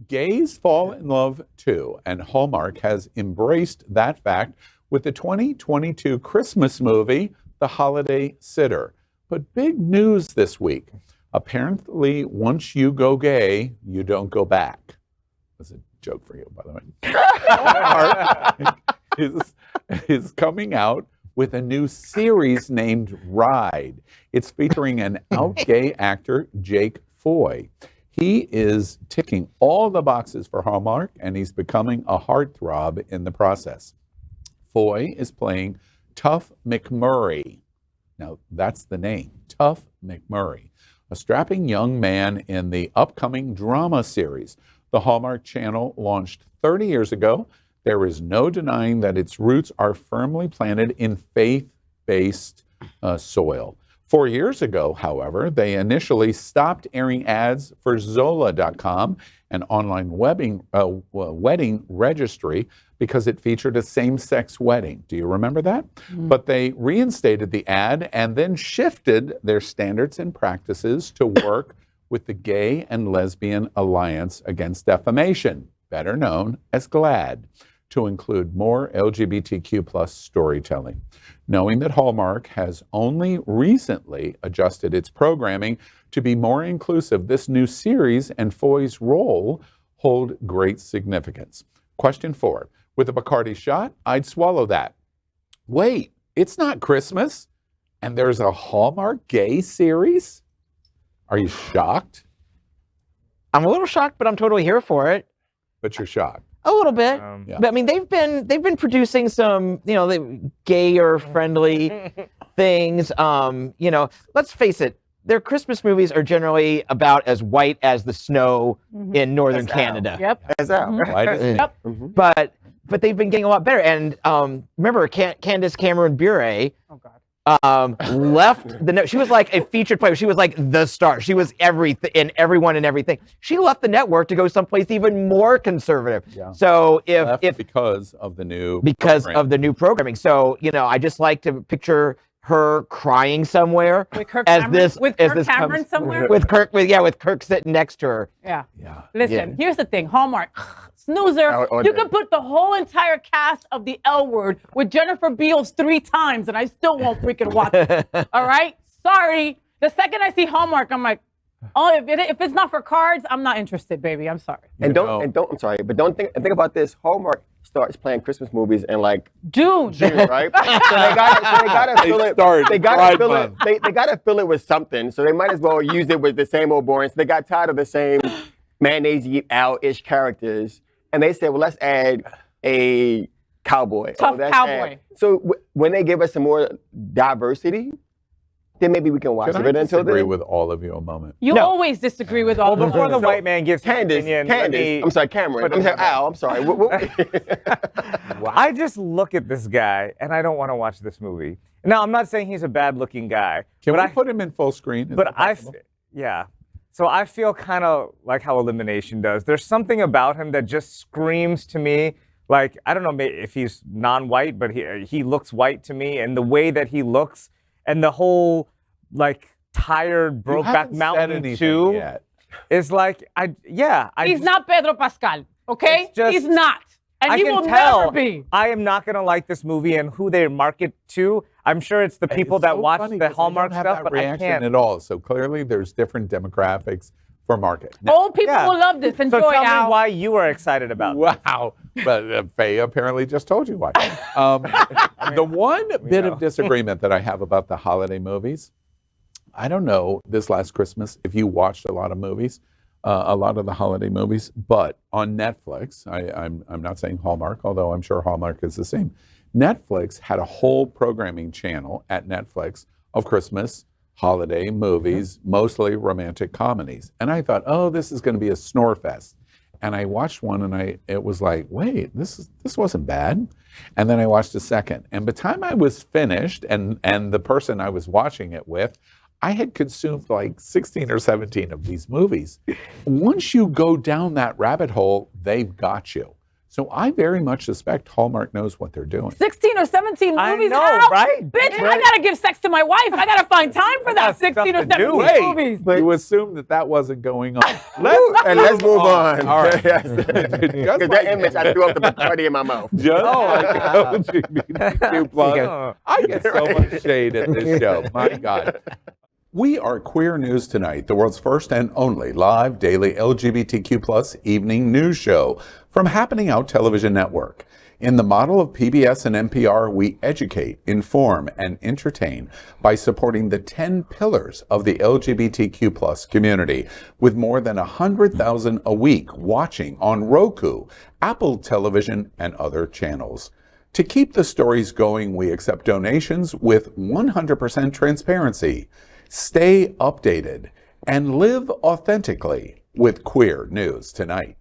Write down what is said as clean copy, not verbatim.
gays fall in love too, and Hallmark has embraced that fact with the 2022 Christmas movie, The Holiday Sitter. But big news this week. Apparently, once you go gay, you don't go back. That's a joke for you, by the way. Hallmark is coming out with a new series named Ride. It's featuring an out gay actor, Jake Foy. He is ticking all the boxes for Hallmark, and he's becoming a heartthrob in the process. Foy is playing Tuff McMurray. Now, that's the name, Tuff McMurray, a strapping young man in the upcoming drama series. The Hallmark Channel launched 30 years ago. There is no denying that its roots are firmly planted in faith-based soil. 4 years ago, however, they initially stopped airing ads for Zola.com, an online wedding registry, because it featured a same-sex wedding. Do you remember that? But they reinstated the ad and then shifted their standards and practices to work with the Gay and Lesbian Alliance Against Defamation, better known as GLAAD, to include more LGBTQ plus storytelling. Knowing that Hallmark has only recently adjusted its programming to be more inclusive, this new series and Foy's role hold great significance. Question 4. With a Bacardi shot, I'd swallow that. Wait, it's not Christmas, and there's a Hallmark Gay Series? Are you shocked? I'm a little shocked, but I'm totally here for it. But you're shocked. A little bit. Yeah. But I mean, they've been producing some, gayer friendly things. Let's face it, their Christmas movies are generally about as white as the snow in northern Canada. Yep. As out. Yep. But they've been getting a lot better. And remember, Candace Cameron Bure left the network. She was like a featured player. She was like the star. She was everything and everyone and everything. She left the network to go someplace even more conservative. Yeah. So if because of the new programming. So I just like to picture her crying somewhere with Kirk as Cameron, this with as Kirk this Cameron comes, somewhere with Kirk sitting next to her. Yeah. Yeah. Listen, here's the thing, Hallmark. Snoozer, you can put the whole entire cast of the L Word with Jennifer Beals 3 times and I still won't freaking watch it. All right? Sorry. The second I see Hallmark, I'm like, oh, if it's not for cards, I'm not interested, baby. I'm sorry. I'm sorry, but don't think about this. Hallmark starts playing Christmas movies in like June, right? So they gotta fill it. They gotta fill it with something. So they might as well use it with the same old boring. So they got tired of the same mayonnaise eat out-ish characters. And they said, well, let's add a cowboy. Tough cowboy. So when they give us some more diversity, then maybe we can watch it. Can I disagree with all of you a moment? You always disagree with all of them. Before the white man gives Candace, I'm sorry, Cameron. I'm sorry, Al, I'm sorry. I just look at this guy, and I don't want to watch this movie. Now, I'm not saying he's a bad-looking guy. Can we put him in full screen? So I feel kind of like how Elimination does. There's something about him that just screams to me, like, I don't know if he's non-white, but he looks white to me, and the way that he looks, and the whole, like, tired Brokeback Mountain 2 is like, he's not Pedro Pascal, okay? He's not. And he will never be. I am not going to like this movie and who they market to. I'm sure it's the people that watch the Hallmark stuff, but I can't. At all. So clearly there's different demographics for market. Old people will love this. Enjoy, so tell me why you are excited about it. Wow. But Faye apparently just told you why. The one bit of disagreement that I have about the holiday movies, I don't know this last Christmas if you watched a lot of movies, a lot of the holiday movies, but on Netflix, I'm not saying Hallmark, although I'm sure Hallmark is the same. Netflix had a whole programming channel at Netflix of Christmas holiday movies, mostly romantic comedies. And I thought, oh, this is going to be a snore fest. And I watched one and it was like, wait, this wasn't bad. And then I watched a second. And by the time I was finished and the person I was watching it with, I had consumed like 16 or 17 of these movies. Once you go down that rabbit hole, they've got you. So I very much suspect Hallmark knows what they're doing. 16 or 17 I movies know, out. right? Bitch, I gotta give sex to my wife. I gotta find time for that. That's stuff 16 or to do. 17 Wait, movies. but you assume that wasn't going on. Let's move on. All right. Yes. Just Because like that image, I threw up the party in my mouth. Just like LGBTQ plus. I get so much shade at this show. My God. We are Queer News Tonight, the world's first and only live daily LGBTQ plus evening news show from Happening Out Television Network. In the model of PBS and NPR, we educate, inform, and entertain by supporting the 10 pillars of the LGBTQ plus community, with more than 100,000 a week watching on Roku, Apple Television, and other channels. To keep the stories going, we accept donations with 100% transparency. Stay updated and live authentically with Queer News Tonight.